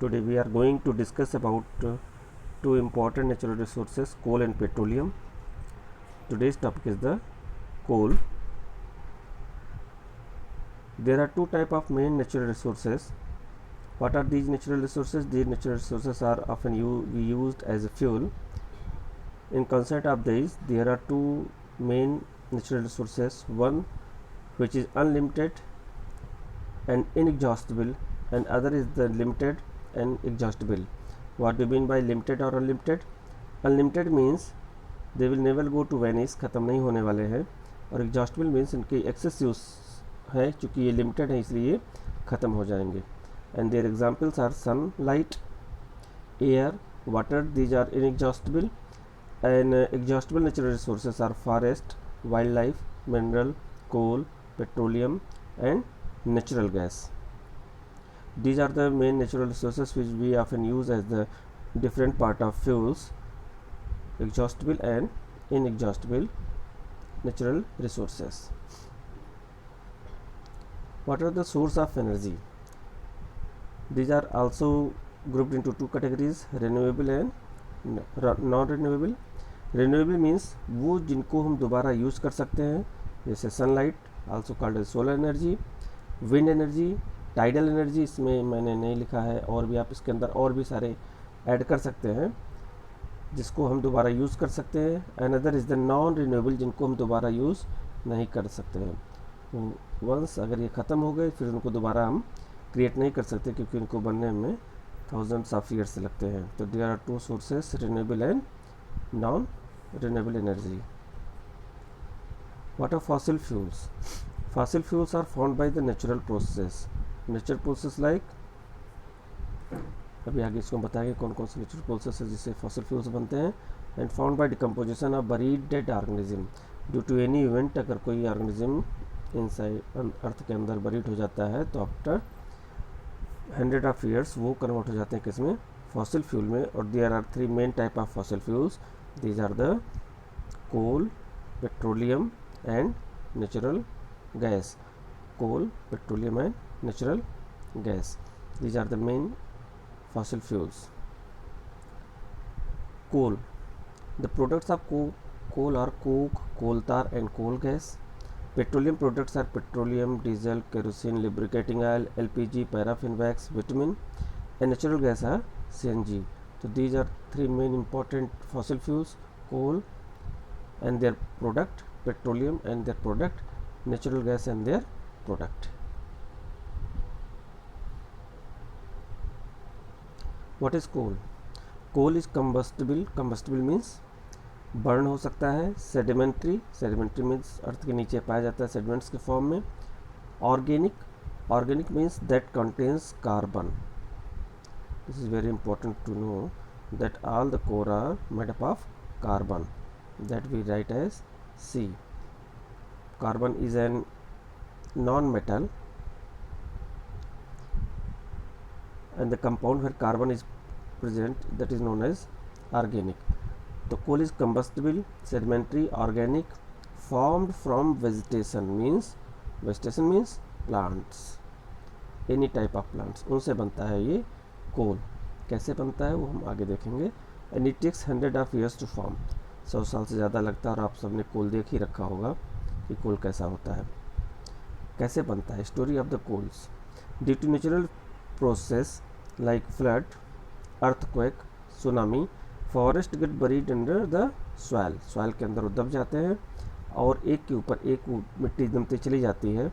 Today we are going to discuss about two important natural resources, coal and petroleum. Today's topic is the coal. There are two types of main natural resources. What are these natural resources? These natural resources are often used as a fuel. In concept of these, there are two main natural resources. One which is unlimited and inexhaustible, and other is the limited and exhaustible. What do you mean by limited or unlimited? Unlimited means they will never go to vanish, ख़त्म नहीं होने वाले हैं, और exhaustible means इनकी access use है, चूँकि ये लिमिटेड है इसलिए ख़त्म हो जाएंगे. And their examples are sunlight, air, water. These are inexhaustible. And exhaustible natural resources are forest, wildlife, mineral, coal, petroleum and natural gas. These are the main natural resources which we often use as the different part of fuels, exhaustible and inexhaustible natural resources. What are the source of energy? These are also grouped into two categories, renewable and non-renewable. Renewable means वो जिनको हम दोबारा use कर सकते हैं, जैसे sunlight, also called as solar energy, wind energy, tidal energy. इसमें मैंने नहीं लिखा है, और भी आप इसके अंदर और भी सारे ऐड कर सकते हैं जिसको हम दोबारा यूज़ कर सकते हैं. Another is the non renewable, जिनको हम दोबारा यूज़ नहीं कर सकते हैं. वंस अगर ये ख़त्म हो गए फिर उनको दोबारा हम क्रिएट नहीं कर सकते, क्योंकि इनको बनने में थाउजेंड्स ऑफ ईयर्स लगते हैं. तो there are two sources, renewable and non renewable energy. What are fossil fuels? Fossil fuels are formed by the natural process. Natural process like, अभी आगे इसको बताएंगे कौन कौन से नेचुरल प्रोसेस है जिससे फॉसिल फ्यूल्स बनते हैं. And found by decomposition of buried dead organism due to any event. अगर कोई ऑर्गेनिज्म इनसाइड अर्थ के अंदर बरीड हो जाता है तो आफ्टर 100 ऑफ ईयर्स वो कन्वर्ट हो जाते हैं किसमें, फॉसिल फ्यूल में. और there are three main type of fossil fuels. These are the coal, petroleum and natural gas. Coal, petroleum and natural gas. These are the main fossil fuels. Coal. The products of coal are coke, coal tar and coal gas. Petroleum products are petroleum, diesel, kerosene, lubricating oil, LPG, paraffin wax, bitumen. And natural gas are CNG. So these are three main important fossil fuels: coal and their product, petroleum and their product, natural gas and their product. What is coal? Coal is combustible. Combustible means burn हो सकता है. Sedimentary, sedimentary means earth के नीचे पाया जाता है sediments के form में. Organic, organic means that contains carbon. This is very important to know that all the core are made up of carbon, that we write as C. Carbon is an non-metal, and the compound where carbon is present, that is known as organic. The coal is combustible, sedimentary, organic, formed from vegetation means plants, any type of plants. उनसे बनता है ये कोल. कैसे बनता है वो हम आगे देखेंगे. And it takes 100 of years to form. 100 साल से ज़्यादा लगता है, और आप सबने कोल देख ही रखा होगा कि कोल कैसा होता है, कैसे बनता है. Story of the coals. Due to natural process like flood, earthquake, tsunami, forest get buried under the soil. Soil के अंदर वो दब जाते हैं और एक के ऊपर एक मिट्टी दबती चली जाती है.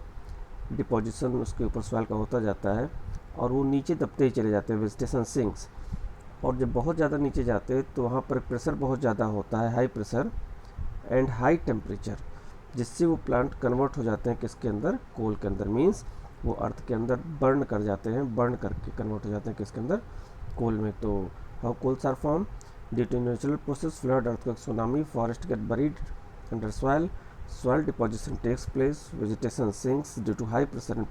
डिपोजिशन उसके ऊपर सॉइल का होता जाता है और वो नीचे दबते ही चले जाते हैं. Vegetation sinks. और जब बहुत ज़्यादा नीचे जाते हैं तो वहाँ पर प्रेशर बहुत ज़्यादा होता है, high pressure and high temperature, जिससे वो प्लांट कन्वर्ट हो जाते हैं किसके अंदर, कोल के अंदर. मीन्स वो अर्थ के अंदर बर्न कर जाते हैं, बर्न करके कन्वर्ट हो जाते हैं किसके अंदर, कोल में. तो how coals are form? Due to natural process, flood, earthquake, tsunami, forest get buried under soil, soil deposition takes place, vegetation sinks due to high pressure and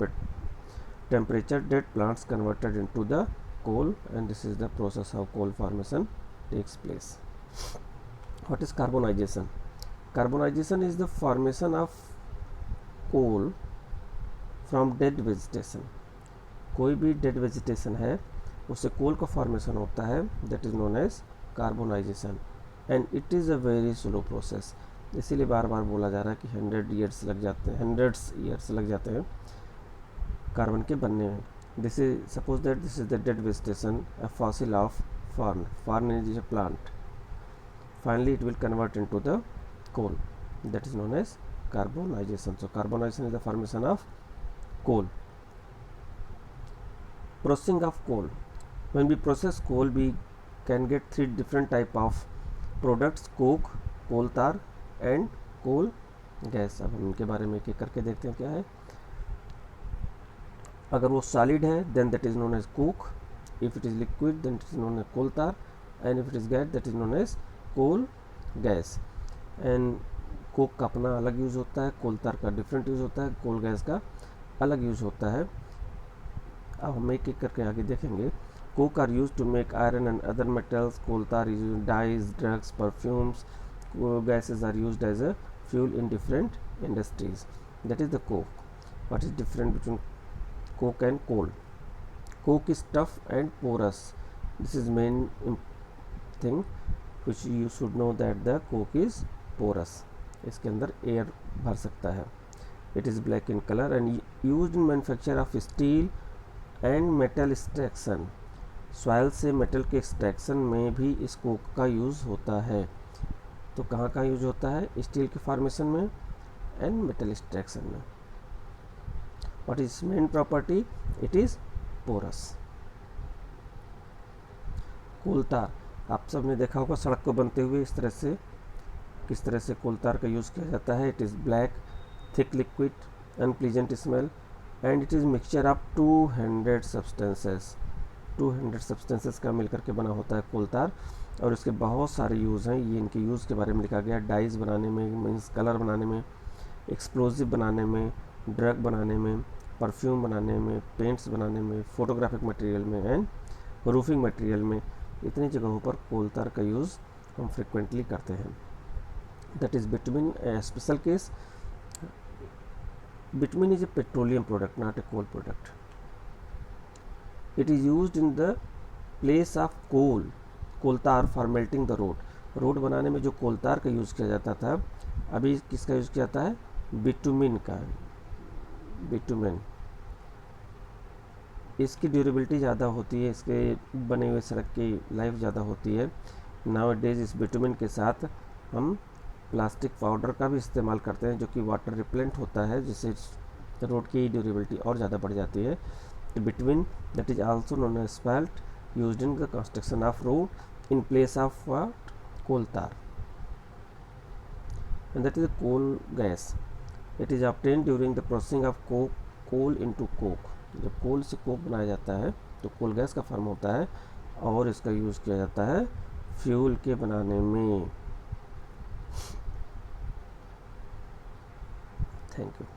temperature, dead plants converted into the coal, and this is the process how coal formation takes place. What is carbonization? Carbonization is the formation of coal from dead vegetation. कोई भी dead vegetation है उससे कोल का formation होता है, that is known as carbonization, and it is a very slow process. इसीलिए बार बार बोला जा रहा है कि 100 ईयर्स लग जाते हैं, 100 ईयर्स लग जाते हैं कार्बन के बनने में। This is suppose that this is the dead vegetation, a fossil of fern is a plant, finally it will convert into the coal, that is known as carbonization. So carbonization is the formation of coal. Processing of coal, when we process coal we can get 3 different type of products, coke, coal tar and coal gas. अब हम इनके बारे में एक एक करके देखते हैं क्या है। अगर वो सॉलिड है then that is known as coke, if it is liquid then it is known as coal tar, and if it is gas that is known as coal gas. And coke का अपना अलग use होता है, कोल तार का different use होता है, कोल gas का अलग यूज़ होता है। अब हम एक एक करके आगे देखेंगे। Coke are use to make iron and other metals, coal tar is dyes, drugs, perfumes, gases are used as a fuel in different industries, that is the coke. What is different between coke and coal? Coke is tough and porous, this is main thing which you should know that the coke is porous, इसके अंदर air भर सकता है। it is black in color and used in manufacture of steel and metal extraction, soil से metal के extraction में भी इस कोक का यूज़ होता है। तो कहाँ कहाँ यूज होता है? स्टील के फॉर्मेशन में एंड मेटल एक्सट्रैक्शन में। What is main property? It is porous. Coal tar, आप सब ने देखा होगा सड़क को बनते हुए इस तरह से, किस तरह से कोल तार का यूज़ किया जाता है। It is black, thick liquid, unpleasant smell, and it is mixture of 200 substances. 200 substances का मिलकर के बना होता है कोल तार, और इसके बहुत सारे यूज़ हैं। ये इनके यूज़ के बारे में लिखा गया। डाइज बनाने में, मीन्स कलर बनाने में, एक्सप्लोजिव बनाने में, ड्रग बनाने में, परफ्यूम बनाने में, पेंट्स बनाने में, फोटोग्राफिक मटेरियल में एंड रूफिंग मटेरियल में, इतनी जगहों पर कोल तार का यूज़ हम फ्रिक्वेंटली करते हैं। That is bitumen, special case. Bitumen is a petroleum product, not a coal product. It is used in the place of coal tar for melting the road. Road बनाने में जो कोल तार का यूज़ किया जाता था, अभी किसका यूज़ किया जाता है? बिटुमिन का। बिटुमिन, इसकी ड्यूरेबिलिटी ज़्यादा होती है, इसके बने हुए सड़क की लाइफ ज़्यादा होती है। नाउ डेज इस बिटुमिन के साथ हम प्लास्टिक पाउडर का भी इस्तेमाल करते हैं, जो कि वाटर रिपेलेंट होता है, जिससे रोड की ड्यूरेबिलिटी और ज़्यादा बढ़ जाती है। Bitumen that is also known as asphalt, used in the construction of road in place of coal tar. And that is coal gas. It is obtained during the processing of coal into coke. जब coal से Coke बनाया जाता है तो कोल gas का form होता है, और इसका यूज़ किया जाता है फ्यूल के बनाने में। Thank you.